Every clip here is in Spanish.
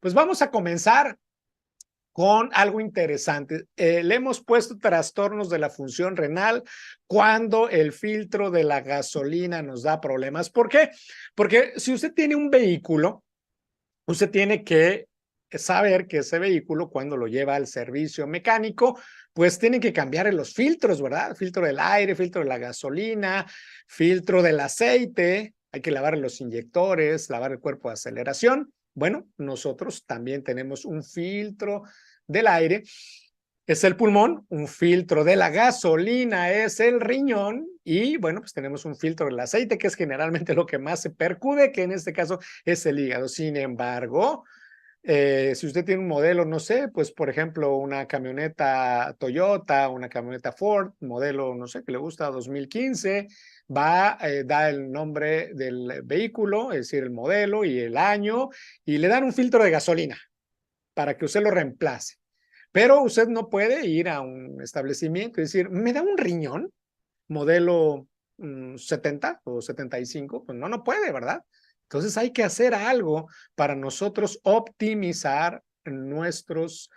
Pues vamos a comenzar con algo interesante. Le hemos puesto trastornos de la función renal cuando el filtro de la gasolina nos da problemas. ¿Por qué? Porque si usted tiene un vehículo, usted tiene que saber que ese vehículo, cuando lo lleva al servicio mecánico, pues tiene que cambiar los filtros, ¿verdad? Filtro del aire, filtro de la gasolina, filtro del aceite, hay que lavar los inyectores, lavar el cuerpo de aceleración. Bueno, nosotros también tenemos un filtro del aire, es el pulmón, un filtro de la gasolina es el riñón y bueno, pues tenemos un filtro del aceite que es generalmente lo que más se percude, que en este caso es el hígado. Sin embargo, si usted tiene un modelo, no sé, pues por ejemplo una camioneta Toyota, una camioneta Ford, modelo, no sé, que le gusta 2015, da el nombre del vehículo, es decir, el modelo y el año, y le dan un filtro de gasolina para que usted lo reemplace. Pero usted no puede ir a un establecimiento y decir, ¿me da un riñón? Modelo 70 o 75, pues no puede, ¿verdad? Entonces hay que hacer algo para nosotros optimizar nuestros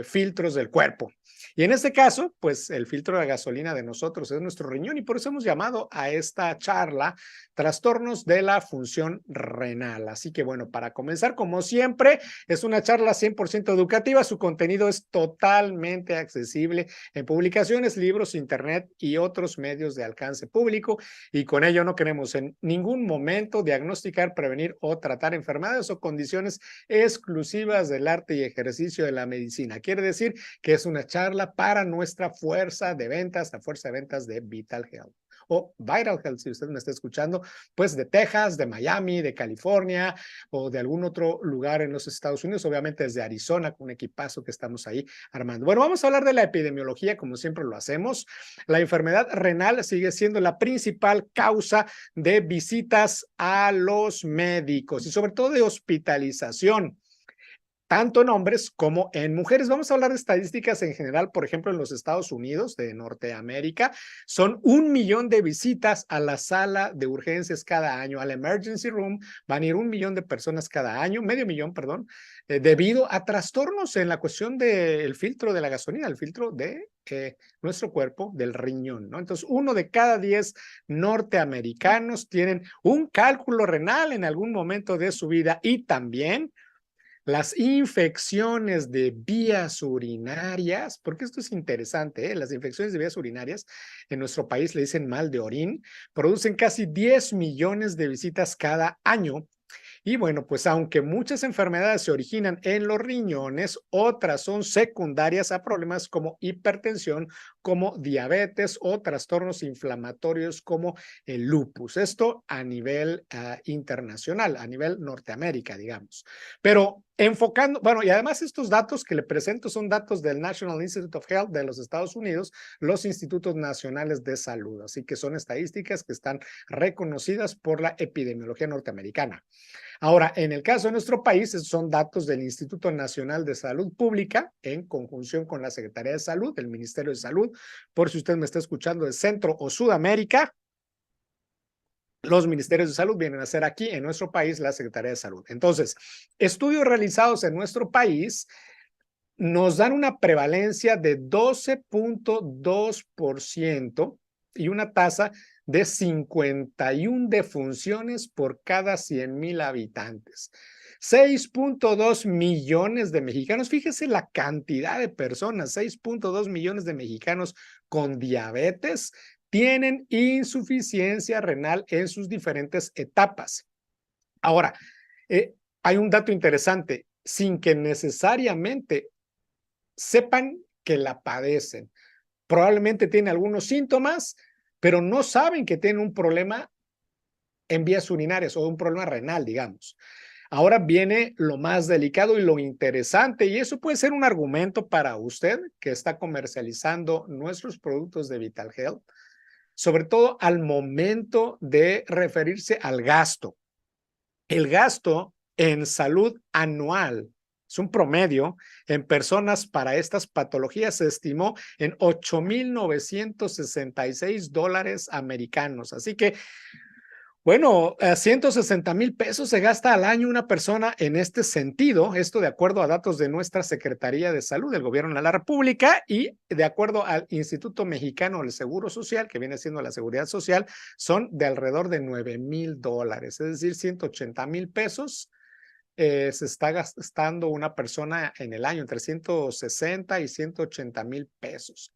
filtros del cuerpo. Y en este caso, pues el filtro de gasolina de nosotros es nuestro riñón y por eso hemos llamado a esta charla trastornos de la función renal. Así que bueno, para comenzar, como siempre, es una charla 100% educativa. Su contenido es totalmente accesible en publicaciones, libros, internet y otros medios de alcance público. Y con ello no queremos en ningún momento diagnosticar, prevenir o tratar enfermedades o condiciones exclusivas del arte y ejercicio de la medicina. Quiere decir que es una charla para nuestra fuerza de ventas, la fuerza de ventas de Vital Health o Vital Health, si usted me está escuchando, pues de Texas, de Miami, de California o de algún otro lugar en los Estados Unidos, obviamente desde Arizona, con un equipazo que estamos ahí armando. Bueno, vamos a hablar de la epidemiología, como siempre lo hacemos. La enfermedad renal sigue siendo la principal causa de visitas a los médicos y sobre todo de hospitalización, tanto en hombres como en mujeres. Vamos a hablar de estadísticas en general. Por ejemplo, en los Estados Unidos de Norteamérica son 1 millón de visitas a la sala de urgencias cada año, al emergency room van a ir 1 millón de personas cada año, medio millón, perdón, debido a trastornos en la cuestión del filtro de la gasolina, el filtro de nuestro cuerpo, del riñón, ¿no? Entonces, 1 de cada 10 norteamericanos tienen un cálculo renal en algún momento de su vida y también las infecciones de vías urinarias, porque esto es interesante, ¿eh? Las infecciones de vías urinarias en nuestro país le dicen mal de orín, producen casi 10 millones de visitas cada año. Y bueno, pues aunque muchas enfermedades se originan en los riñones, otras son secundarias a problemas como hipertensión, como diabetes o trastornos inflamatorios como el lupus. Esto a nivel internacional, a nivel Norteamérica, digamos. Pero enfocando, bueno, y además estos datos que le presento son datos del National Institute of Health de los Estados Unidos, los Institutos Nacionales de Salud. Así que son estadísticas que están reconocidas por la epidemiología norteamericana. Ahora, en el caso de nuestro país, son datos del Instituto Nacional de Salud Pública en conjunción con la Secretaría de Salud, el Ministerio de Salud, por si usted me está escuchando de Centro o Sudamérica, los ministerios de salud vienen a ser aquí en nuestro país la Secretaría de Salud. Entonces, estudios realizados en nuestro país nos dan una prevalencia de 12.2% y una tasa de 51 defunciones por cada 100,000 habitantes. 6.2 millones de mexicanos, fíjese la cantidad de personas, 6.2 millones de mexicanos con diabetes tienen insuficiencia renal en sus diferentes etapas. Ahora, hay un dato interesante, sin que necesariamente sepan que la padecen. Probablemente tienen algunos síntomas, pero no saben que tienen un problema en vías urinarias o un problema renal, digamos. Ahora viene lo más delicado y lo interesante, y eso puede ser un argumento para usted que está comercializando nuestros productos de Vital Health, sobre todo al momento de referirse al gasto. El gasto en salud anual es un promedio en personas para estas patologías se estimó en $8,966 americanos. Así que Bueno, 160,000 pesos se gasta al año una persona en este sentido, esto de acuerdo a datos de nuestra Secretaría de Salud del Gobierno de la República y de acuerdo al Instituto Mexicano del Seguro Social, que viene siendo la Seguridad Social, son de alrededor de $9,000, es decir, 180,000 pesos se está gastando una persona en el año, entre 160 y 180,000 pesos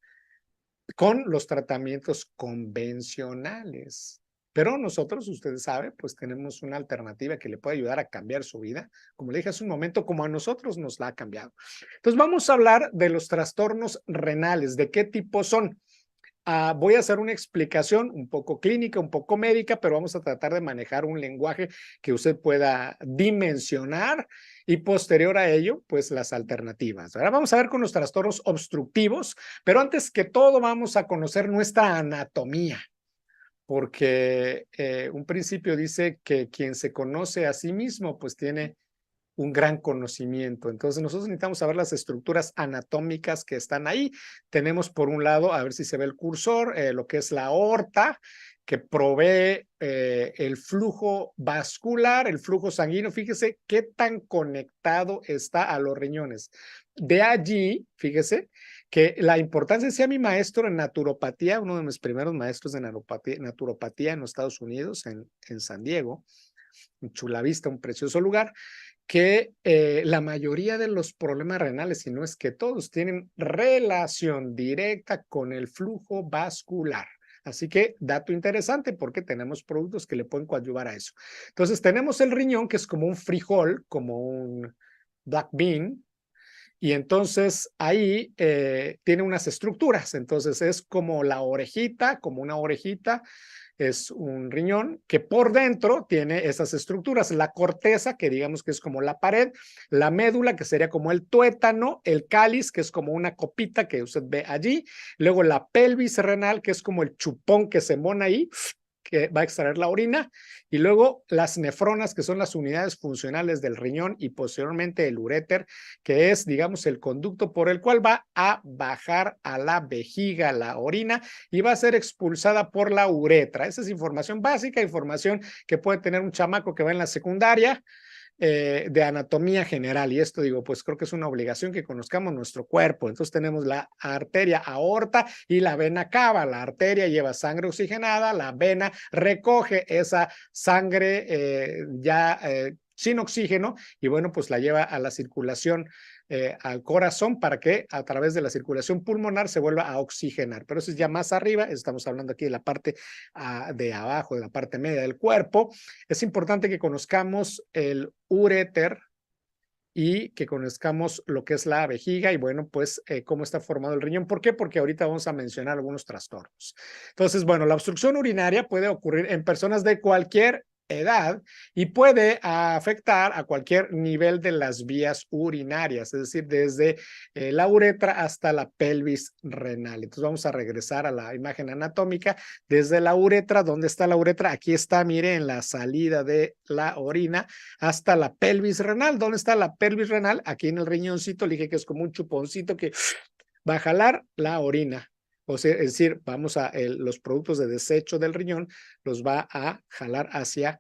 con los tratamientos convencionales. Pero nosotros, ustedes saben, pues tenemos una alternativa que le puede ayudar a cambiar su vida, como le dije hace un momento, como a nosotros nos la ha cambiado. Entonces vamos a hablar de los trastornos renales, de qué tipo son. Voy a hacer una explicación un poco clínica, un poco médica, pero vamos a tratar de manejar un lenguaje que usted pueda dimensionar y posterior a ello, pues las alternativas. Ahora vamos a ver con los trastornos obstructivos, pero antes que todo vamos a conocer nuestra anatomía, porque un principio dice que quien se conoce a sí mismo, pues tiene un gran conocimiento. Entonces nosotros necesitamos saber las estructuras anatómicas que están ahí. Tenemos por un lado, a ver si se ve el cursor, lo que es la aorta, que provee el flujo vascular, el flujo sanguíneo. Fíjese qué tan conectado está a los riñones. De allí, fíjese, que la importancia, decía mi maestro en naturopatía, uno de mis primeros maestros de naturopatía en los Estados Unidos, en San Diego, en Chula Vista, un precioso lugar, que la mayoría de los problemas renales, si no es que todos, tienen relación directa con el flujo vascular. Así que dato interesante porque tenemos productos que le pueden coadyuvar a eso. Entonces tenemos el riñón, que es como un frijol, como un black bean, y entonces ahí tiene unas estructuras. Entonces es como la orejita, como una orejita, es un riñón que por dentro tiene esas estructuras, la corteza, que digamos que es como la pared, la médula, que sería como el tuétano, el cáliz, que es como una copita que usted ve allí, luego la pelvis renal, que es como el chupón que se embona ahí, que va a extraer la orina, y luego las nefronas, que son las unidades funcionales del riñón, y posteriormente el uréter, que es, digamos, el conducto por el cual va a bajar a la vejiga la orina y va a ser expulsada por la uretra. Esa es información básica, información que puede tener un chamaco que va en la secundaria, de anatomía general, y esto digo, pues creo que es una obligación que conozcamos nuestro cuerpo. Entonces tenemos la arteria aorta y la vena cava. La arteria lleva sangre oxigenada, la vena recoge esa sangre sin oxígeno y bueno, pues la lleva a la circulación al corazón para que a través de la circulación pulmonar se vuelva a oxigenar. Pero eso es ya más arriba, estamos hablando aquí de la parte de abajo, de la parte media del cuerpo. Es importante que conozcamos el uréter y que conozcamos lo que es la vejiga y bueno, pues cómo está formado el riñón. ¿Por qué? Porque ahorita vamos a mencionar algunos trastornos. Entonces, bueno, la obstrucción urinaria puede ocurrir en personas de cualquier edad y puede afectar a cualquier nivel de las vías urinarias, es decir, desde la uretra hasta la pelvis renal. Entonces vamos a regresar a la imagen anatómica. Desde la uretra, ¿dónde está la uretra? Aquí está, mire, en la salida de la orina hasta la pelvis renal. ¿Dónde está la pelvis renal? Aquí en el riñoncito, le dije que es como un chuponcito que va a jalar la orina. O sea, es decir, vamos a los productos de desecho del riñón, los va a jalar hacia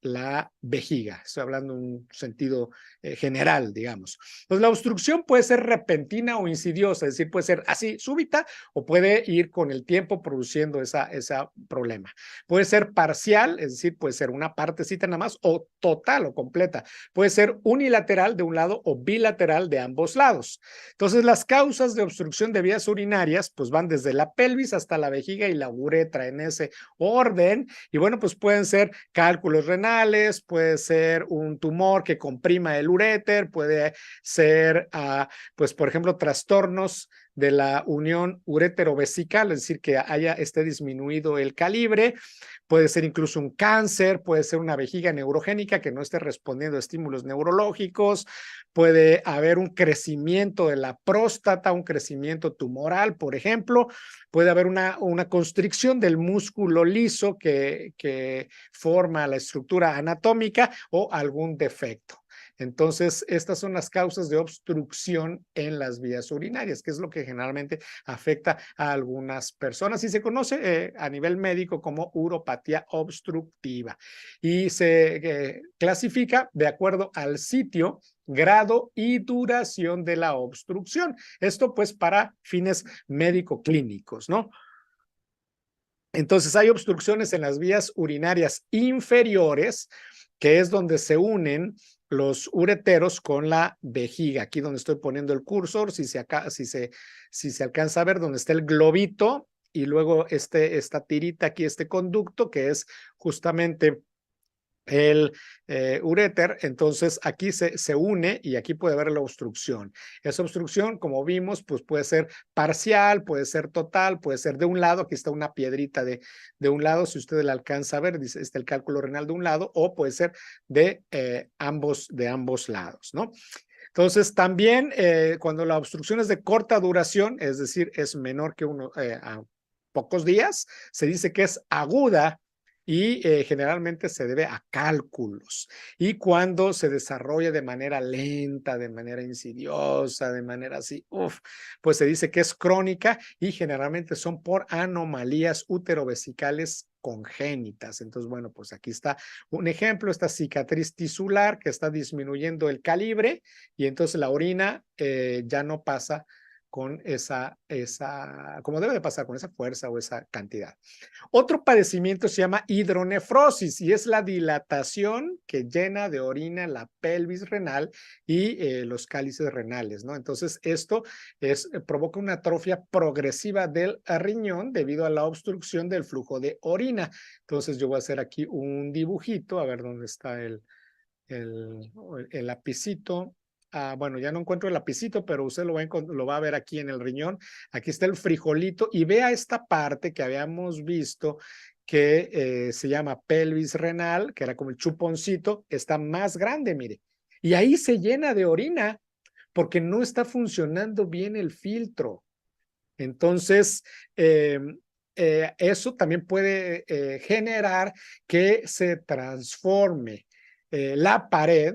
la vejiga. Estoy hablando en un sentido general, digamos. Pues la obstrucción puede ser repentina o insidiosa, es decir, puede ser así súbita o puede ir con el tiempo produciendo ese problema. Puede ser parcial, es decir, puede ser una partecita nada más o total o completa. Puede ser unilateral de un lado o bilateral de ambos lados. Entonces, las causas de obstrucción de vías urinarias pues van desde la pelvis hasta la vejiga y la uretra en ese orden. Y bueno, pues pueden ser cálculos renales, puede ser un tumor que comprima el uréter, puede ser, pues por ejemplo, trastornos de la unión urétero-vesical, es decir, que esté disminuido el calibre, puede ser incluso un cáncer, puede ser una vejiga neurogénica que no esté respondiendo a estímulos neurológicos, puede haber un crecimiento de la próstata, un crecimiento tumoral, por ejemplo, puede haber una constricción del músculo liso que forma la estructura anatómica o algún defecto. Entonces, estas son las causas de obstrucción en las vías urinarias, que es lo que generalmente afecta a algunas personas y se conoce a nivel médico como uropatía obstructiva y se clasifica de acuerdo al sitio, grado y duración de la obstrucción. Esto pues para fines médico-clínicos, ¿no? Entonces hay obstrucciones en las vías urinarias inferiores, que es donde se unen los ureteros con la vejiga. Aquí donde estoy poniendo el cursor, si se alcanza a ver donde está el globito y luego esta tirita aquí, este conducto, que es justamente el uréter, entonces aquí se une y aquí puede haber la obstrucción. Esa obstrucción, como vimos, pues puede ser parcial, puede ser total, puede ser de un lado, aquí está una piedrita de un lado, si usted la alcanza a ver, dice, está el cálculo renal de un lado, o puede ser de ambos lados, ¿no? Entonces, también cuando la obstrucción es de corta duración, es decir, es menor que a pocos días, se dice que es aguda y generalmente se debe a cálculos. Y cuando se desarrolla de manera lenta, de manera insidiosa, de manera así, pues se dice que es crónica y generalmente son por anomalías uterovesicales congénitas. Entonces, bueno, pues aquí está un ejemplo, esta cicatriz tisular que está disminuyendo el calibre y entonces la orina ya no pasa con como debe de pasar, con esa fuerza o esa cantidad. Otro padecimiento se llama hidronefrosis y es la dilatación que llena de orina la pelvis renal y los cálices renales, ¿no? Entonces esto provoca una atrofia progresiva del riñón debido a la obstrucción del flujo de orina. Entonces yo voy a hacer aquí un dibujito, a ver dónde está el lapicito. Bueno, ya no encuentro el lapicito, pero usted lo va a ver aquí en el riñón. Aquí está el frijolito y vea esta parte que habíamos visto que se llama pelvis renal, que era como el chuponcito, está más grande, mire. Y ahí se llena de orina porque no está funcionando bien el filtro. Entonces, eso también puede generar que se transforme la pared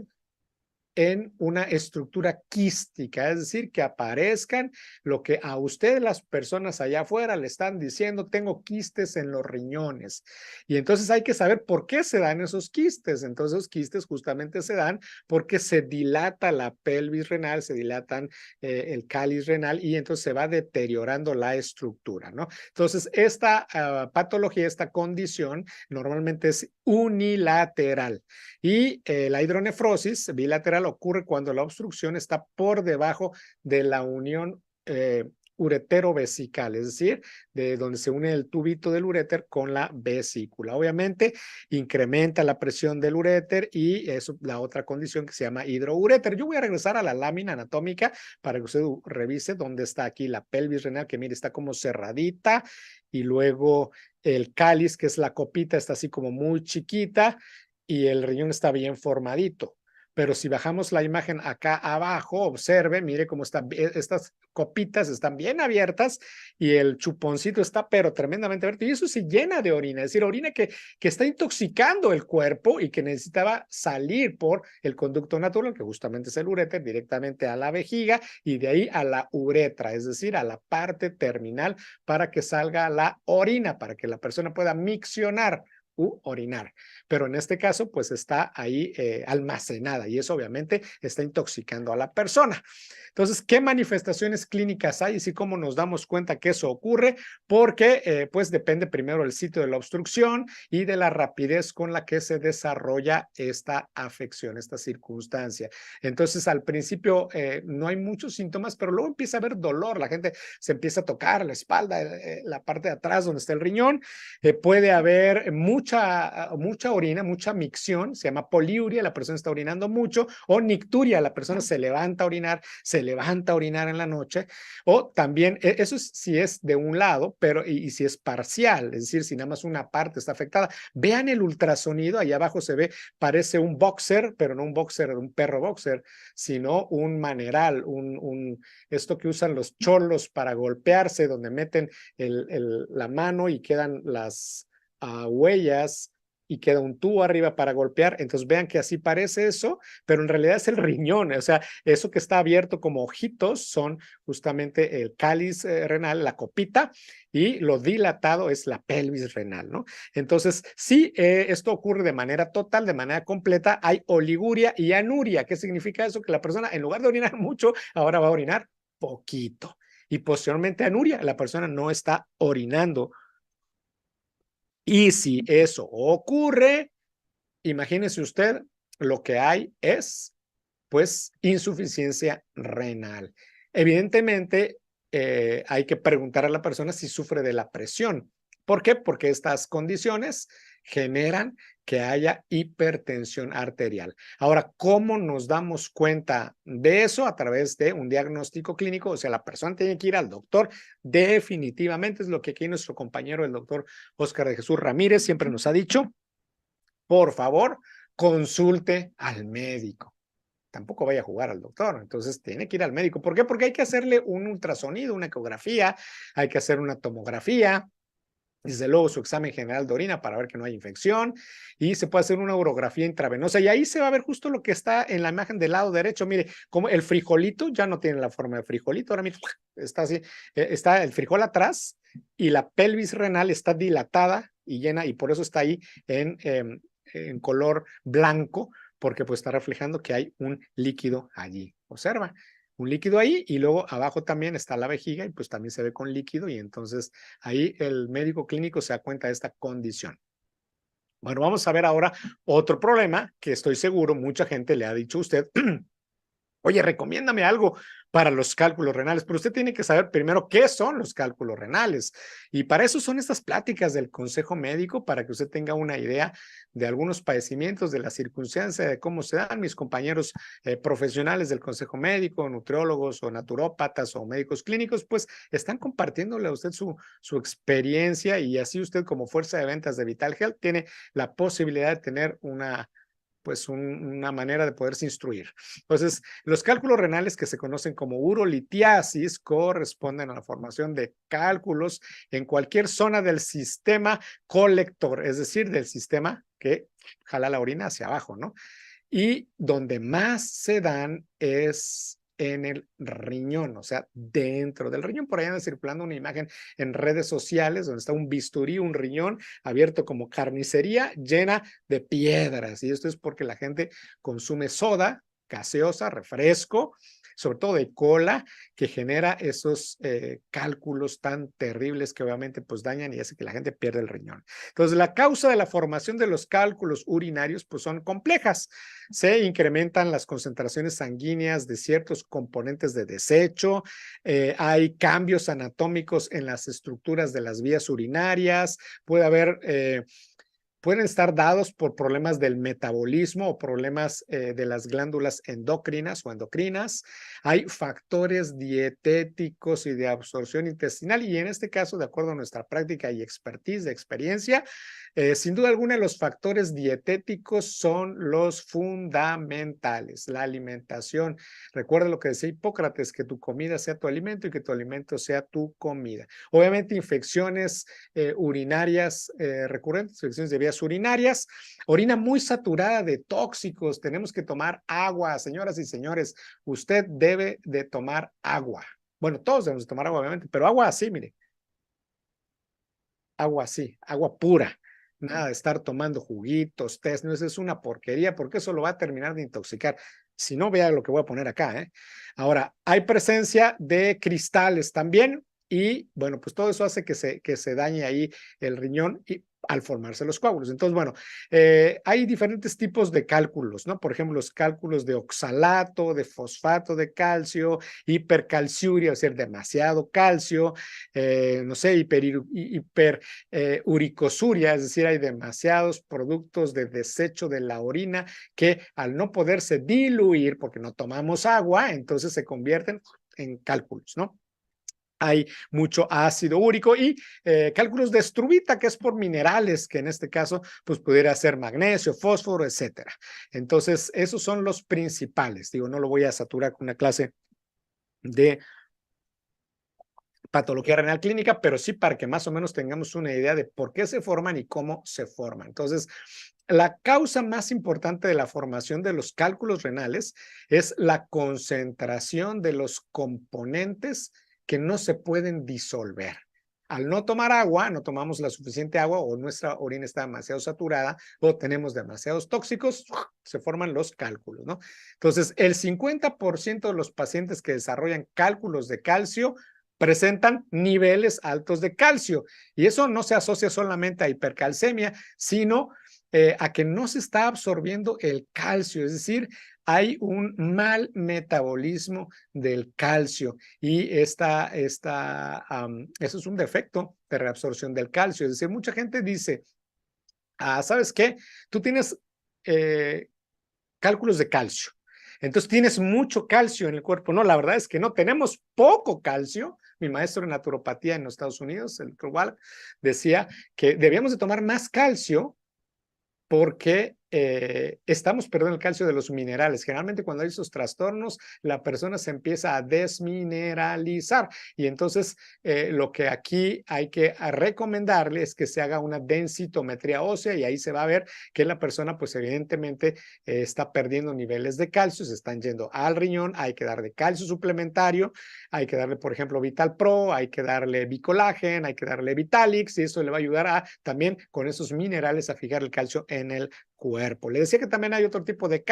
en una estructura quística, es decir, que aparezcan lo que a ustedes las personas allá afuera le están diciendo, tengo quistes en los riñones. Y entonces hay que saber por qué se dan esos quistes. Entonces esos quistes justamente se dan porque se dilata la pelvis renal, se dilatan el cáliz renal y entonces se va deteriorando la estructura, ¿no? Entonces esta patología, esta condición normalmente es unilateral y la hidronefrosis bilateral ocurre cuando la obstrucción está por debajo de la unión uretero-vesical, es decir, de donde se une el tubito del uréter con la vesícula. Obviamente, incrementa la presión del uréter y es la otra condición que se llama hidrouréter. Yo voy a regresar a la lámina anatómica para que usted revise dónde está aquí la pelvis renal, que mire, está como cerradita, y luego el cáliz, que es la copita, está así como muy chiquita, y el riñón está bien formadito. Pero si bajamos la imagen acá abajo, observe, mire cómo están, estas copitas están bien abiertas y el chuponcito está pero tremendamente abierto y eso se llena de orina, es decir, orina que está intoxicando el cuerpo y que necesitaba salir por el conducto natural, que justamente es el uréter, directamente a la vejiga y de ahí a la uretra, es decir, a la parte terminal para que salga la orina, para que la persona pueda miccionar u orinar, pero en este caso pues está ahí almacenada y eso obviamente está intoxicando a la persona. Entonces, ¿qué manifestaciones clínicas hay y si cómo nos damos cuenta que eso ocurre? Porque pues depende primero del sitio de la obstrucción y de la rapidez con la que se desarrolla esta afección, esta circunstancia. Entonces, al principio no hay muchos síntomas, pero luego empieza a haber dolor, la gente se empieza a tocar la espalda, la parte de atrás donde está el riñón, puede haber mucha orina, mucha micción, se llama poliuria, la persona está orinando mucho, o nicturia, la persona se levanta a orinar en la noche, o también, eso es si es de un lado, pero y si es parcial, es decir, si nada más una parte está afectada. Vean el ultrasonido, ahí abajo se ve, parece un boxer, pero no un boxer, un perro boxer, sino un maneral, esto que usan los cholos para golpearse, donde meten la mano y quedan las huellas y queda un tubo arriba para golpear. Entonces vean que así parece eso, pero en realidad es el riñón. O sea, eso que está abierto como ojitos son justamente el cáliz renal, la copita, y lo dilatado es la pelvis renal, ¿no? Entonces, sí, esto ocurre de manera total, de manera completa. Hay oliguria y anuria. ¿Qué significa eso? Que la persona, en lugar de orinar mucho, ahora va a orinar poquito. Y posteriormente anuria, la persona no está orinando. Y si eso ocurre, imagínese usted, lo que hay es, pues, insuficiencia renal. Evidentemente, hay que preguntar a la persona si sufre de la presión. ¿Por qué? Porque estas condiciones generan que haya hipertensión arterial. Ahora, ¿cómo nos damos cuenta de eso? A través de un diagnóstico clínico. O sea, la persona tiene que ir al doctor. Definitivamente es lo que aquí nuestro compañero, el doctor Óscar de Jesús Ramírez, siempre nos ha dicho. Por favor, consulte al médico. Tampoco vaya a jugar al doctor, entonces tiene que ir al médico. ¿Por qué? Porque hay que hacerle un ultrasonido, una ecografía, hay que hacer una tomografía, desde luego su examen general de orina para ver que no hay infección, y se puede hacer una urografía intravenosa, y ahí se va a ver justo lo que está en la imagen del lado derecho. Mire, como el frijolito ya no tiene la forma de frijolito, ahora mismo está así, está el frijol atrás, y la pelvis renal está dilatada y llena, y por eso está ahí en color blanco, porque pues está reflejando que hay un líquido allí. Observa, un líquido ahí, y luego abajo también está la vejiga y pues también se ve con líquido, y entonces ahí el médico clínico se da cuenta de esta condición. Bueno, vamos a ver ahora otro problema que estoy seguro mucha gente le ha dicho a usted. Oye, recomiéndame algo para los cálculos renales, pero usted tiene que saber primero qué son los cálculos renales. Y para eso son estas pláticas del consejo médico, para que usted tenga una idea de algunos padecimientos, de la circunstancia, de cómo se dan. Mis compañeros profesionales del consejo médico, nutriólogos o naturópatas o médicos clínicos, pues están compartiéndole a usted su experiencia, y así usted, como fuerza de ventas de Vital Health, tiene la posibilidad de tener una manera de poderse instruir. Entonces, los cálculos renales, que se conocen como urolitiasis, corresponden a la formación de cálculos en cualquier zona del sistema colector, es decir, del sistema que jala la orina hacia abajo, ¿no? Y donde más se dan es en el riñón, o sea, dentro del riñón. Por ahí anda circulando una imagen en redes sociales donde está un bisturí, un riñón abierto como carnicería llena de piedras. Y esto es porque la gente consume soda, gaseosa, refresco, sobre todo de cola, que genera esos cálculos tan terribles que obviamente pues dañan y hace que la gente pierda el riñón. Entonces, la causa de la formación de los cálculos urinarios pues son complejas. Se incrementan las concentraciones sanguíneas de ciertos componentes de desecho, hay cambios anatómicos en las estructuras de las vías urinarias, puede haber pueden estar dados por problemas del metabolismo o problemas de las glándulas endócrinas o endocrinas. Hay factores dietéticos y de absorción intestinal, y en este caso, de acuerdo a nuestra práctica y expertise, de experiencia, sin duda alguna, los factores dietéticos son los fundamentales. La alimentación. Recuerda lo que decía Hipócrates, que tu comida sea tu alimento y que tu alimento sea tu comida. Obviamente, infecciones urinarias recurrentes, infecciones de vías urinarias, orina muy saturada de tóxicos. Tenemos que tomar agua, señoras y señores. Usted debe de tomar agua. Bueno, todos debemos de tomar agua, obviamente, pero agua así, mire. Agua así, agua pura. Nada de estar tomando juguitos, test, no, eso es una porquería, porque eso lo va a terminar de intoxicar. Si no, vea lo que voy a poner acá, ¿eh? Ahora, hay presencia de cristales también, y bueno, pues todo eso hace que se dañe ahí el riñón y al formarse los coágulos. Entonces, bueno, hay diferentes tipos de cálculos, ¿no? Por ejemplo, los cálculos de oxalato, de fosfato de calcio, hipercalciuria, o sea, demasiado calcio, no sé, hiperuricosuria, es decir, hay demasiados productos de desecho de la orina que al no poderse diluir porque no tomamos agua, entonces se convierten en cálculos, ¿no? Hay mucho ácido úrico y cálculos de estruvita, que es por minerales, que en este caso pues pudiera ser magnesio, fósforo, etcétera. Entonces, esos son los principales. Digo, no lo voy a saturar con una clase de patología renal clínica, pero sí para que más o menos tengamos una idea de por qué se forman y cómo se forman. Entonces, la causa más importante de la formación de los cálculos renales es la concentración de los componentes que no se pueden disolver. Al no tomar agua, no tomamos la suficiente agua o nuestra orina está demasiado saturada o tenemos demasiados tóxicos, se forman los cálculos, ¿no? Entonces, el 50% de los pacientes que desarrollan cálculos de calcio presentan niveles altos de calcio y eso no se asocia solamente a hipercalcemia, sino a que no se está absorbiendo el calcio, es decir, hay un mal metabolismo del calcio y eso es un defecto de reabsorción del calcio. Es decir, mucha gente dice, ¿sabes qué? Tú tienes cálculos de calcio. Entonces tienes mucho calcio en el cuerpo. No, la verdad es que no, tenemos poco calcio. Mi maestro en naturopatía en los Estados Unidos, el Dr. Wallach, decía que debíamos de tomar más calcio porque estamos perdiendo el calcio de los minerales. Generalmente cuando hay esos trastornos, la persona se empieza a desmineralizar y entonces lo que aquí hay que recomendarle es que se haga una densitometría ósea y ahí se va a ver que la persona pues evidentemente está perdiendo niveles de calcio, se están yendo al riñón, hay que darle calcio suplementario, hay que darle por ejemplo Vital Pro, hay que darle Bicolagen, hay que darle Vitalix y eso le va a ayudar a también con esos minerales a fijar el calcio en el cuerpo. Le decía que también hay otro tipo de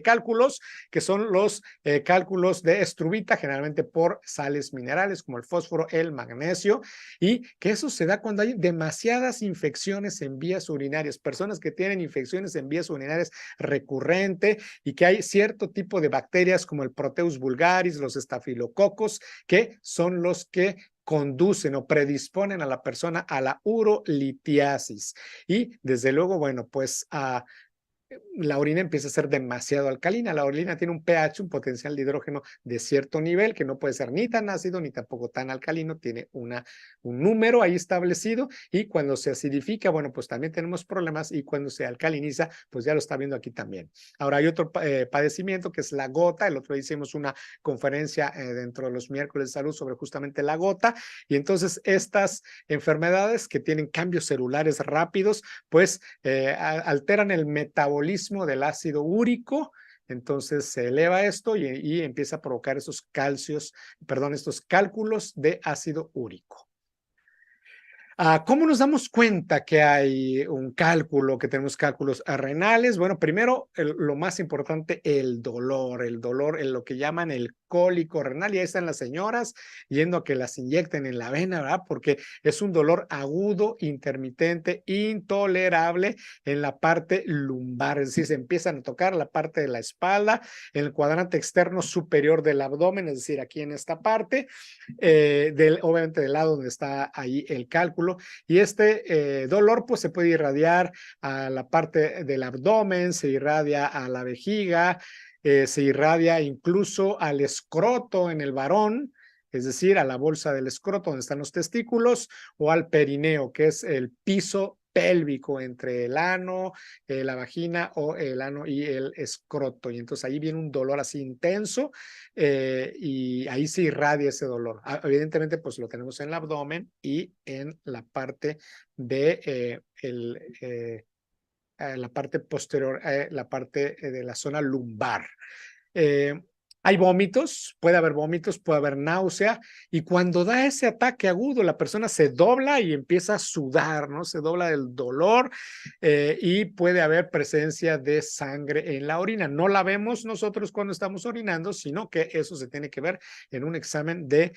cálculos, que son los cálculos de estruvita, generalmente por sales minerales como el fósforo, el magnesio, y que eso se da cuando hay demasiadas infecciones en vías urinarias, personas que tienen infecciones en vías urinarias recurrente y que hay cierto tipo de bacterias como el Proteus vulgaris, los estafilococos, que son los que conducen o predisponen a la persona a la urolitiasis. Y desde luego, bueno, pues la orina empieza a ser demasiado alcalina. La orina tiene un pH, un potencial de hidrógeno de cierto nivel, que no puede ser ni tan ácido ni tampoco tan alcalino, tiene un número ahí establecido y cuando se acidifica, bueno, pues también tenemos problemas y cuando se alcaliniza, pues ya lo está viendo aquí también. Ahora hay otro padecimiento que es la gota. El otro día hicimos una conferencia dentro de los miércoles de salud sobre justamente la gota y entonces estas enfermedades que tienen cambios celulares rápidos, pues alteran el metabolismo del ácido úrico, entonces se eleva esto y empieza a provocar estos estos cálculos de ácido úrico. ¿Cómo nos damos cuenta que hay un cálculo, que tenemos cálculos renales? Bueno, primero, lo más importante, el dolor, lo que llaman el cólico renal, y ahí están las señoras yendo a que las inyecten en la vena, ¿verdad? Porque es un dolor agudo, intermitente, intolerable en la parte lumbar, es decir, se empiezan a tocar la parte de la espalda, en el cuadrante externo superior del abdomen, es decir, aquí en esta parte, obviamente del lado donde está ahí el cálculo, y este dolor pues se puede irradiar a la parte del abdomen, se irradia a la vejiga, se irradia incluso al escroto en el varón, es decir, a la bolsa del escroto donde están los testículos, o al perineo, que es el piso pélvico entre el ano, la vagina o el ano y el escroto. Y entonces ahí viene un dolor así intenso y ahí se irradia ese dolor. Evidentemente, pues lo tenemos en el abdomen y en la parte de la parte posterior, la parte de la zona lumbar. Hay vómitos, puede haber náusea, y cuando da ese ataque agudo, la persona se dobla y empieza a sudar, ¿no? Se dobla del dolor y puede haber presencia de sangre en la orina. No la vemos nosotros cuando estamos orinando, sino que eso se tiene que ver en un examen de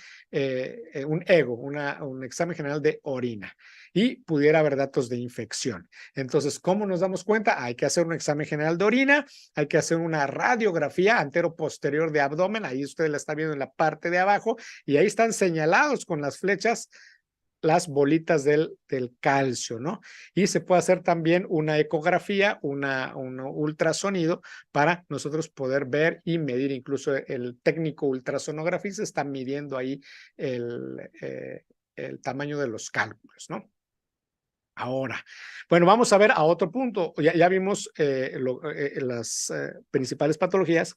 un EGO, un examen general de orina, y pudiera haber datos de infección. Entonces, ¿cómo nos damos cuenta? Hay que hacer un examen general de orina, hay que hacer una radiografía antero-posterior de abdomen, ahí usted la está viendo en la parte de abajo, y ahí están señalados con las flechas las bolitas del calcio, ¿no? Y se puede hacer también una ecografía, un ultrasonido para nosotros poder ver y medir, incluso el técnico ultrasonografista está midiendo ahí el tamaño de los cálculos, ¿no? Ahora, bueno, vamos a ver a otro punto. Ya vimos las principales patologías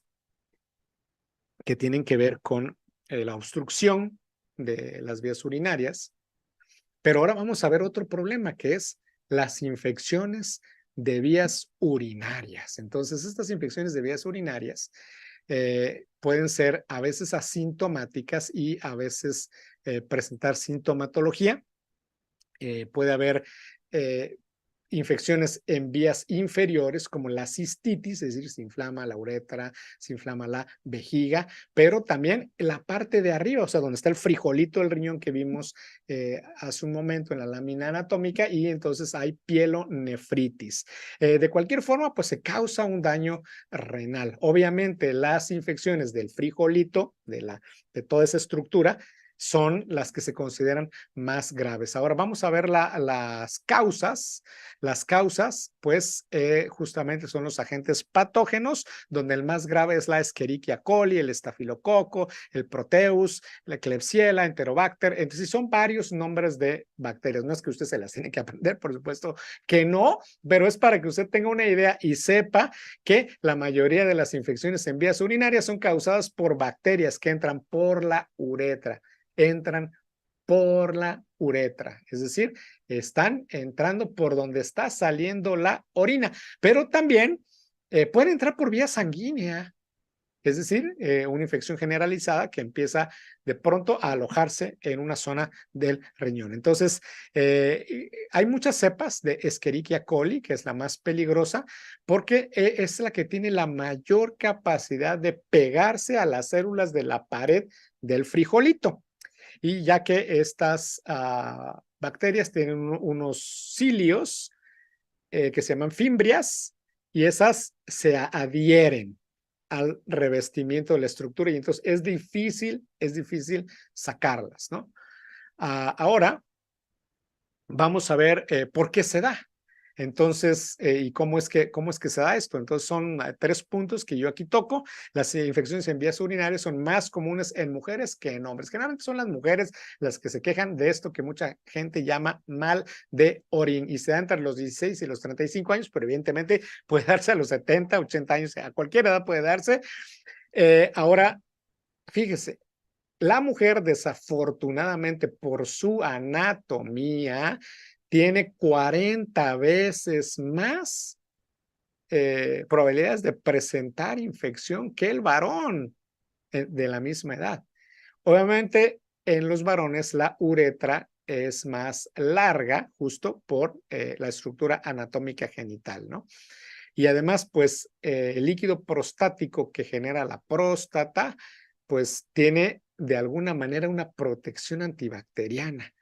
que tienen que ver con la obstrucción de las vías urinarias. Pero ahora vamos a ver otro problema, que es las infecciones de vías urinarias. Entonces, estas infecciones de vías urinarias pueden ser a veces asintomáticas y a veces presentar sintomatología. Puede haber infecciones en vías inferiores como la cistitis, es decir, se inflama la uretra, se inflama la vejiga, pero también la parte de arriba, o sea, donde está el frijolito del riñón que vimos hace un momento en la lámina anatómica, y entonces hay pielonefritis. De cualquier forma, pues se causa un daño renal. Obviamente, las infecciones del frijolito, de toda esa estructura, son las que se consideran más graves. Ahora vamos a ver las causas. Las causas, pues, justamente son los agentes patógenos, donde el más grave es la Escherichia coli, el estafilococo, el Proteus, la Klebsiella, Enterobacter. Entonces, son varios nombres de bacterias. No es que usted se las tiene que aprender, por supuesto que no, pero es para que usted tenga una idea y sepa que la mayoría de las infecciones en vías urinarias son causadas por bacterias que entran por la uretra. Entran por la uretra, es decir, están entrando por donde está saliendo la orina, pero también pueden entrar por vía sanguínea, es decir, una infección generalizada que empieza de pronto a alojarse en una zona del riñón. Entonces, hay muchas cepas de Escherichia coli, que es la más peligrosa, porque es la que tiene la mayor capacidad de pegarse a las células de la pared del frijolito. Y ya que estas bacterias tienen unos cilios que se llaman fimbrias, y esas se adhieren al revestimiento de la estructura, y entonces es difícil sacarlas, ¿no? Ahora vamos a ver por qué se da. Entonces, ¿y cómo es que se da esto? Entonces, son 3 puntos que yo aquí toco. Las infecciones en vías urinarias son más comunes en mujeres que en hombres. Generalmente son las mujeres las que se quejan de esto que mucha gente llama mal de orín, y se da entre los 16 y los 35 años, pero evidentemente puede darse a los 70, 80 años, a cualquier edad puede darse. Ahora, fíjese, la mujer, desafortunadamente, por su anatomía, tiene 40 veces más probabilidades de presentar infección que el varón de la misma edad. Obviamente, en los varones la uretra es más larga, justo por la estructura anatómica genital, ¿no? Y además, pues, el líquido prostático que genera la próstata, pues, tiene de alguna manera una protección antibacteriana.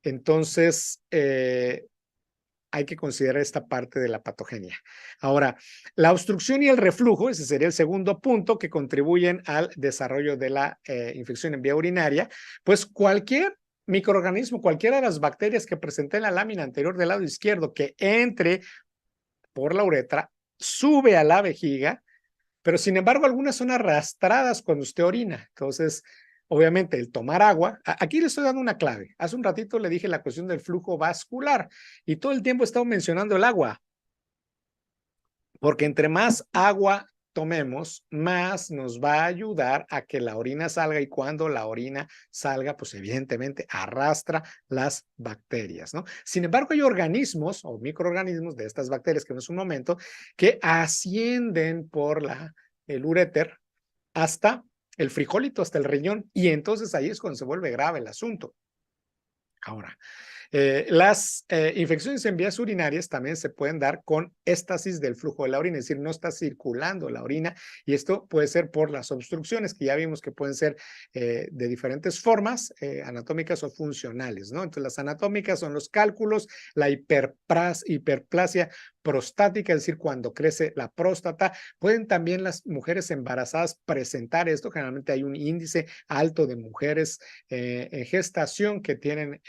Entonces, hay que considerar esta parte de la patogenia. Ahora, la obstrucción y el reflujo, ese sería el segundo punto, que contribuyen al desarrollo de la infección en vía urinaria. Pues cualquier microorganismo, cualquiera de las bacterias que presenté en la lámina anterior del lado izquierdo que entre por la uretra, sube a la vejiga, pero sin embargo algunas son arrastradas cuando usted orina. Entonces, obviamente, el tomar agua, aquí le estoy dando una clave. Hace un ratito le dije la cuestión del flujo vascular, y todo el tiempo he estado mencionando el agua, porque entre más agua tomemos, más nos va a ayudar a que la orina salga, y cuando la orina salga, pues evidentemente arrastra las bacterias, ¿no? Sin embargo, hay organismos o microorganismos de estas bacterias que vimos un momento que ascienden por el uréter hasta el frijolito, hasta el riñón, y entonces ahí es cuando se vuelve grave el asunto. Ahora, las infecciones en vías urinarias también se pueden dar con éstasis del flujo de la orina, es decir, no está circulando la orina, y esto puede ser por las obstrucciones, que ya vimos que pueden ser de diferentes formas, anatómicas o funcionales, ¿no? Entonces, las anatómicas son los cálculos, la hiperplasia prostática, es decir, cuando crece la próstata. Pueden también las mujeres embarazadas presentar esto. Generalmente hay un índice alto de mujeres en gestación que tienen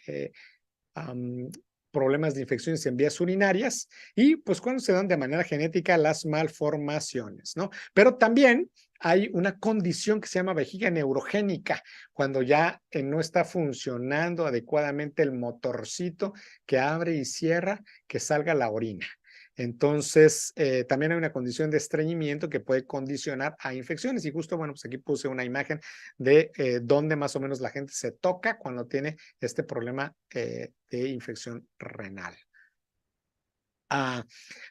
problemas de infecciones en vías urinarias, y pues cuando se dan de manera genética las malformaciones, ¿no? Pero también hay una condición que se llama vejiga neurogénica, cuando ya no está funcionando adecuadamente el motorcito que abre y cierra que salga la orina. Entonces, también hay una condición de estreñimiento que puede condicionar a infecciones. Y justo, bueno, pues aquí puse una imagen de dónde más o menos la gente se toca cuando tiene este problema de infección renal.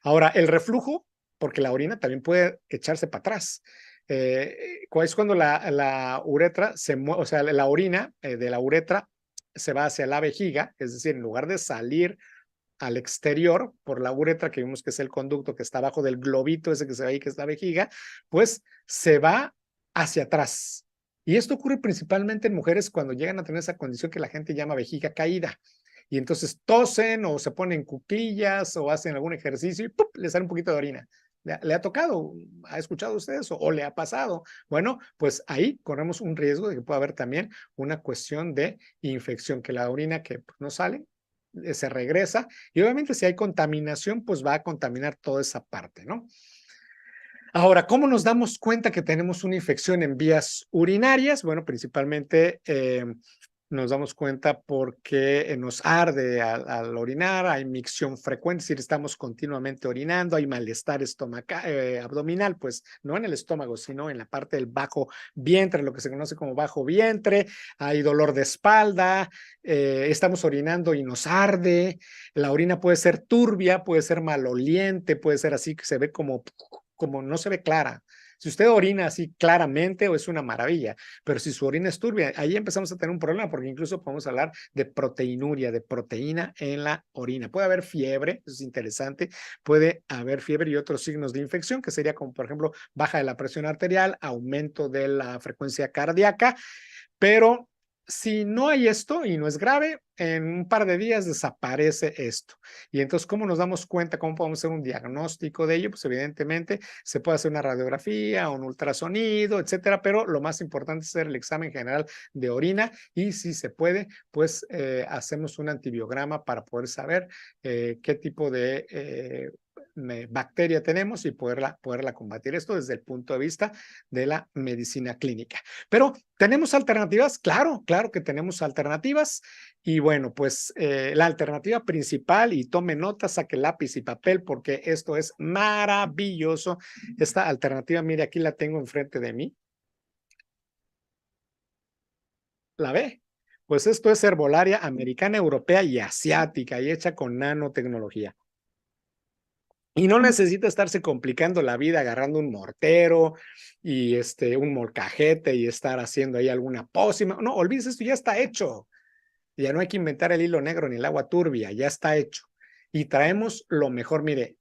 Ahora, el reflujo, porque la orina también puede echarse para atrás. Es cuando la uretra se mueve, o sea, la orina de la uretra se va hacia la vejiga, es decir, en lugar de salir al exterior por la uretra, que vimos que es el conducto que está abajo del globito ese que se ve ahí, que es la vejiga, pues se va hacia atrás. Y esto ocurre principalmente en mujeres cuando llegan a tener esa condición que la gente llama vejiga caída. Y entonces tosen o se ponen cuclillas o hacen algún ejercicio y ¡pum!, le sale un poquito de orina. ¿Le ha tocado? ¿Ha escuchado usted eso? ¿O le ha pasado? Bueno, pues ahí corremos un riesgo de que pueda haber también una cuestión de infección, que la orina que no sale se regresa y obviamente si hay contaminación, pues va a contaminar toda esa parte, ¿no? Ahora, ¿cómo nos damos cuenta que tenemos una infección en vías urinarias? Bueno, principalmente nos damos cuenta porque nos arde al orinar, hay micción frecuente, es decir, estamos continuamente orinando, hay malestar abdominal, pues no en el estómago, sino en la parte del bajo vientre, lo que se conoce como bajo vientre, hay dolor de espalda, estamos orinando y nos arde, la orina puede ser turbia, puede ser maloliente, puede ser así que se ve como no se ve clara. Si usted orina así claramente, o es una maravilla, pero si su orina es turbia, ahí empezamos a tener un problema, porque incluso podemos hablar de proteinuria, de proteína en la orina. Puede haber fiebre, eso es interesante, puede haber fiebre y otros signos de infección, que sería como, por ejemplo, baja de la presión arterial, aumento de la frecuencia cardíaca, pero si no hay esto y no es grave, en un par de días desaparece esto. Y entonces, ¿cómo nos damos cuenta? ¿Cómo podemos hacer un diagnóstico de ello? Pues evidentemente se puede hacer una radiografía, un ultrasonido, etcétera, pero lo más importante es hacer el examen general de orina y si se puede, pues hacemos un antibiograma para poder saber qué tipo de bacteria tenemos y poderla combatir. Esto desde el punto de vista de la medicina clínica. Pero ¿tenemos alternativas? Claro, claro que tenemos alternativas. Y bueno, pues la alternativa principal, y tome nota, saque lápiz y papel porque esto es maravilloso. Esta alternativa, mire, aquí la tengo enfrente de mí. ¿La ve? Pues esto es herbolaria americana, europea y asiática y hecha con nanotecnología. Y no necesita estarse complicando la vida agarrando un mortero y un molcajete y estar haciendo ahí alguna pócima. No, olvídese, esto ya está hecho. Ya no hay que inventar el hilo negro ni el agua turbia, ya está hecho. Y traemos lo mejor, mire,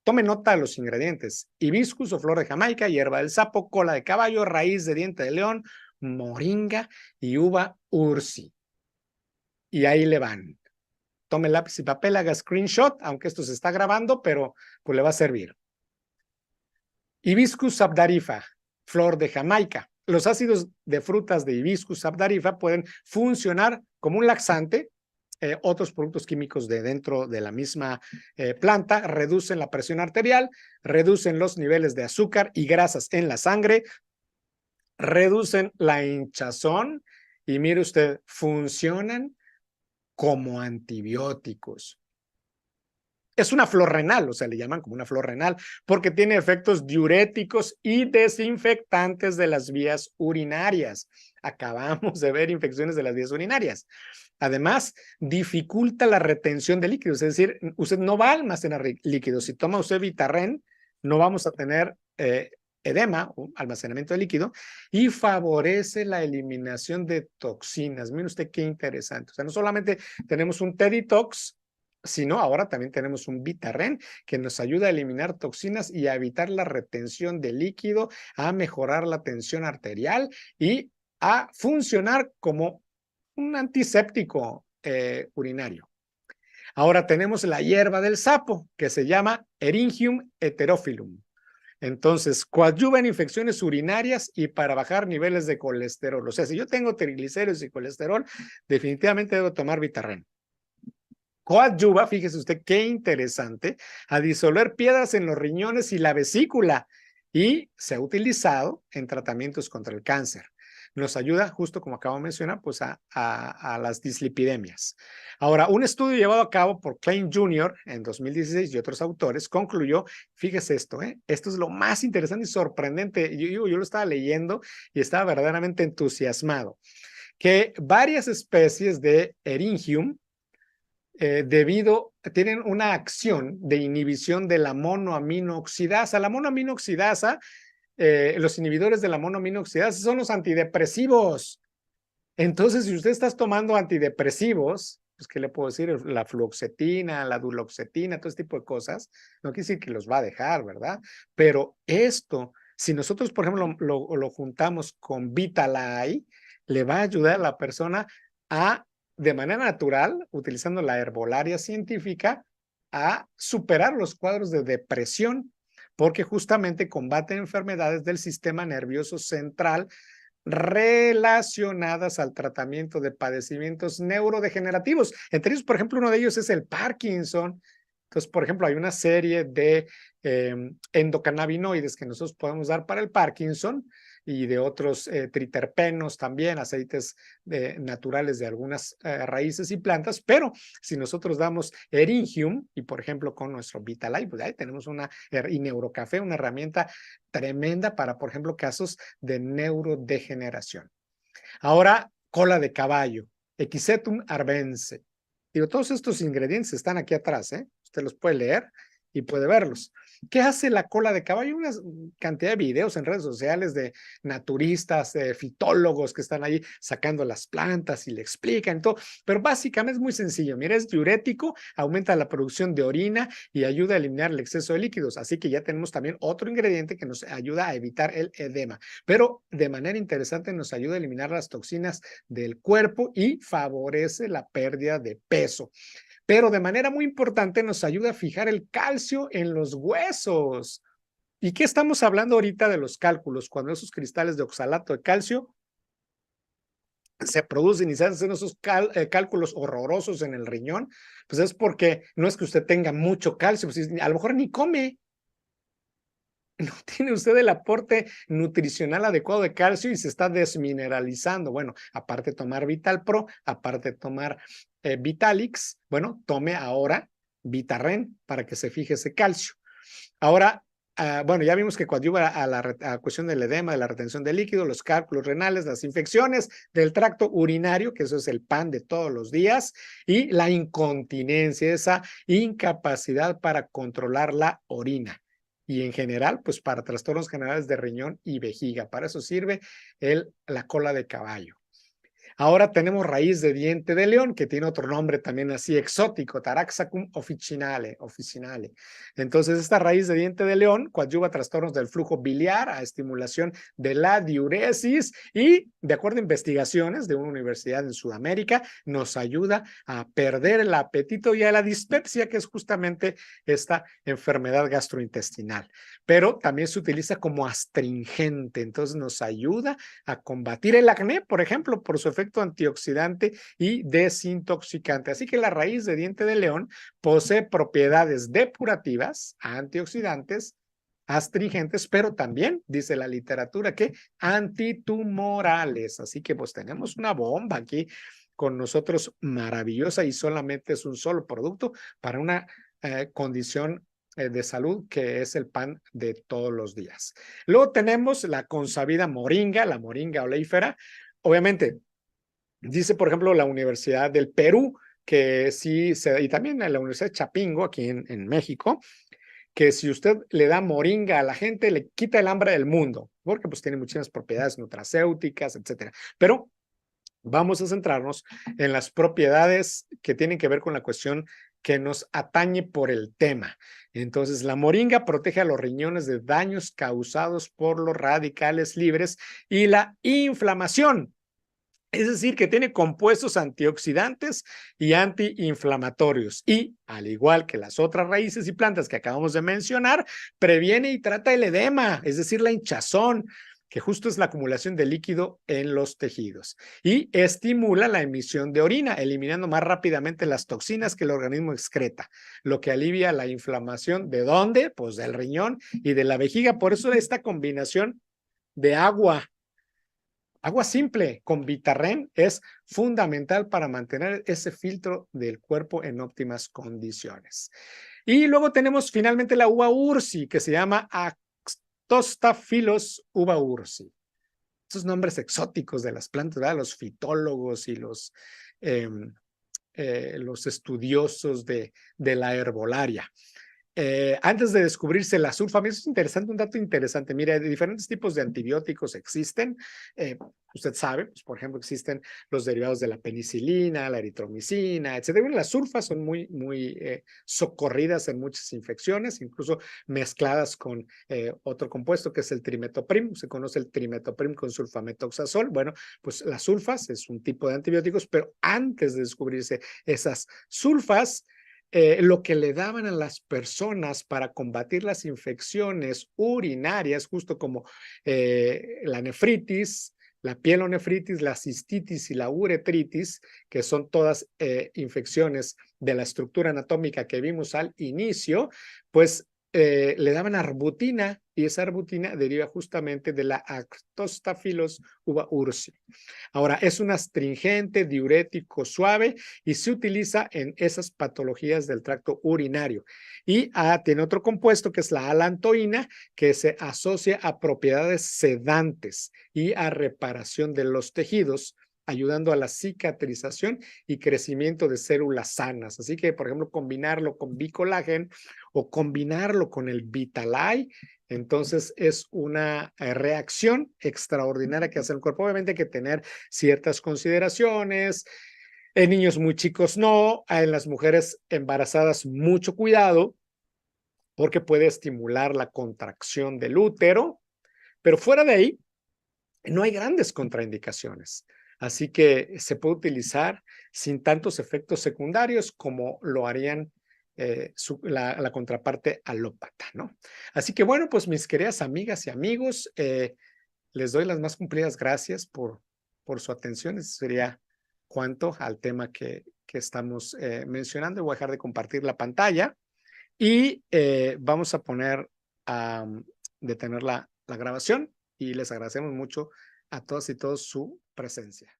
tome nota de los ingredientes: hibiscus o flor de Jamaica, hierba del sapo, cola de caballo, raíz de diente de león, moringa y uva ursi. Y ahí le van. Tome lápiz y papel, haga screenshot, aunque esto se está grabando, pero pues le va a servir. Hibiscus sabdarifa, flor de Jamaica. Los ácidos de frutas de Hibiscus sabdarifa pueden funcionar como un laxante. Otros productos químicos de dentro de la misma planta reducen la presión arterial, reducen los niveles de azúcar y grasas en la sangre, reducen la hinchazón y mire usted, funcionan como antibióticos. Es una flor renal, o sea, le llaman como una flor renal, porque tiene efectos diuréticos y desinfectantes de las vías urinarias. Acabamos de ver infecciones de las vías urinarias. Además, dificulta la retención de líquidos, es decir, usted no va a almacenar líquidos. Si toma usted Vitarren, no vamos a tener edema o almacenamiento de líquido y favorece la eliminación de toxinas. Mire usted qué interesante. O sea, no solamente tenemos un T-Detox, sino ahora también tenemos un Vitarren que nos ayuda a eliminar toxinas y a evitar la retención de líquido, a mejorar la tensión arterial y a funcionar como un antiséptico urinario. Ahora tenemos la hierba del sapo, que se llama Eryngium heterophyllum. Entonces, coadyuva en infecciones urinarias y para bajar niveles de colesterol. O sea, si yo tengo triglicéridos y colesterol, definitivamente debo tomar Vitarren. Coadyuva, fíjese usted qué interesante, a disolver piedras en los riñones y la vesícula y se ha utilizado en tratamientos contra el cáncer. nos ayuda, justo como acabo de mencionar, pues a las dislipidemias. Ahora, un estudio llevado a cabo por Klein Jr. en 2016 y otros autores concluyó, fíjese esto, esto es lo más interesante y sorprendente, yo lo estaba leyendo y estaba verdaderamente entusiasmado, que varias especies de Eryngium, tienen una acción de inhibición de la monoaminoxidasa. La monoaminoxidasa, los inhibidores de la monoaminoxidasa son los antidepresivos. Entonces, si usted está tomando antidepresivos, pues, ¿qué le puedo decir? La fluoxetina, la duloxetina, todo este tipo de cosas, no quiere decir que los va a dejar, ¿verdad? Pero esto, si nosotros, por ejemplo, lo juntamos con Vitalay, le va a ayudar a la persona a, de manera natural, utilizando la herbolaria científica, a superar los cuadros de depresión, porque justamente combate enfermedades del sistema nervioso central relacionadas al tratamiento de padecimientos neurodegenerativos. Entre ellos, por ejemplo, uno de ellos es el Parkinson. Entonces, por ejemplo, hay una serie de endocannabinoides que nosotros podemos dar para el Parkinson y de otros triterpenos también, aceites naturales de algunas raíces y plantas, pero si nosotros damos Eryngium y, por ejemplo, con nuestro Vitalay, pues ahí tenemos y Neurocafé, una herramienta tremenda para, por ejemplo, casos de neurodegeneración. Ahora, cola de caballo, Equisetum arvense. Digo, todos estos ingredientes están aquí atrás, usted los puede leer y puede verlos. ¿Qué hace la cola de caballo? Una cantidad de videos en redes sociales de naturistas, de fitólogos que están ahí sacando las plantas y le explican todo, pero básicamente es muy sencillo. Mira, es diurético, aumenta la producción de orina y ayuda a eliminar el exceso de líquidos. Así que ya tenemos también otro ingrediente que nos ayuda a evitar el edema, pero de manera interesante nos ayuda a eliminar las toxinas del cuerpo y favorece la pérdida de peso. Pero de manera muy importante nos ayuda a fijar el calcio en los huesos. ¿Y qué estamos hablando ahorita de los cálculos? Cuando esos cristales de oxalato de calcio se producen y se hacen esos cálculos horrorosos en el riñón, pues es porque no es que usted tenga mucho calcio, pues a lo mejor ni come. No tiene usted el aporte nutricional adecuado de calcio y se está desmineralizando. Bueno, aparte de tomar Vital Pro, aparte de tomar Vitalix, bueno, tome ahora Vitarren para que se fije ese calcio. Ahora, bueno, ya vimos que coadyuva a la cuestión del edema, de la retención de líquido, los cálculos renales, las infecciones del tracto urinario, que eso es el pan de todos los días, y la incontinencia, esa incapacidad para controlar la orina. Y en general, pues para trastornos generales de riñón y vejiga. Para eso sirve la cola de caballo. Ahora tenemos raíz de diente de león, que tiene otro nombre también así exótico, Taraxacum officinale. Entonces, esta raíz de diente de león coadyuva a trastornos del flujo biliar, a estimulación de la diuresis y, de acuerdo a investigaciones de una universidad en Sudamérica, nos ayuda a perder el apetito y a la dispepsia, que es justamente esta enfermedad gastrointestinal. Pero también se utiliza como astringente, entonces nos ayuda a combatir el acné, por ejemplo, por su efecto antioxidante y desintoxicante. Así que la raíz de diente de león posee propiedades depurativas, antioxidantes, astringentes, pero también, dice la literatura, que antitumorales. Así que pues tenemos una bomba aquí con nosotros maravillosa y solamente es un solo producto para una condición de salud, que es el pan de todos los días. Luego tenemos la consabida moringa, la moringa oleífera. Obviamente, dice, por ejemplo, la Universidad del Perú, que sí, y también la Universidad de Chapingo, aquí en México, que si usted le da moringa a la gente, le quita el hambre del mundo, porque pues tiene muchísimas propiedades nutracéuticas, etcétera. Pero vamos a centrarnos en las propiedades que tienen que ver con la cuestión que nos atañe por el tema. Entonces, la moringa protege a los riñones de daños causados por los radicales libres y la inflamación. Es decir, que tiene compuestos antioxidantes y antiinflamatorios. Y, al igual que las otras raíces y plantas que acabamos de mencionar, previene y trata el edema, es decir, la hinchazón, que justo es la acumulación de líquido en los tejidos. Y estimula la emisión de orina, eliminando más rápidamente las toxinas que el organismo excreta, lo que alivia la inflamación. ¿De dónde? Pues del riñón y de la vejiga. Por eso esta combinación de agua Agua simple con Vitarren es fundamental para mantener ese filtro del cuerpo en óptimas condiciones. Y luego tenemos finalmente la uva ursi, que se llama Actostaphylos uva ursi. Esos nombres exóticos de las plantas, ¿verdad? Los fitólogos y los estudiosos de la herbolaria. Antes de descubrirse la sulfamida, eso es interesante, un dato interesante. Mira, de diferentes tipos de antibióticos existen. Usted sabe, pues, por ejemplo, existen los derivados de la penicilina, la eritromicina, etcétera. Bueno, las sulfas son muy socorridas en muchas infecciones, incluso mezcladas con otro compuesto que es el trimetoprim. Se conoce el trimetoprim con sulfametoxazol. Bueno, pues las sulfas es un tipo de antibióticos, pero antes de descubrirse esas sulfas, lo que le daban a las personas para combatir las infecciones urinarias, justo como la nefritis, la pielonefritis, la cistitis y la uretritis, que son todas infecciones de la estructura anatómica que vimos al inicio, pues le daban arbutina, y esa arbutina deriva justamente de la Actostaphylos uva ursi. Ahora, es un astringente, diurético suave y se utiliza en esas patologías del tracto urinario. Y tiene otro compuesto que es la alantoína, que se asocia a propiedades sedantes y a reparación de los tejidos, ayudando a la cicatrización y crecimiento de células sanas. Así que, por ejemplo, combinarlo con Bicolagen o combinarlo con el Vitalay, entonces es una reacción extraordinaria que hace el cuerpo. Obviamente hay que tener ciertas consideraciones. En niños muy chicos no, en las mujeres embarazadas mucho cuidado, porque puede estimular la contracción del útero, pero fuera de ahí no hay grandes contraindicaciones. Así que se puede utilizar sin tantos efectos secundarios como lo harían la contraparte alópata, ¿no? Así que bueno, pues mis queridas amigas y amigos, les doy las más cumplidas gracias por su atención. Eso sería cuanto al tema que estamos mencionando. Voy a dejar de compartir la pantalla y vamos a poner a detener la grabación, y les agradecemos mucho a todas y todos su presencia.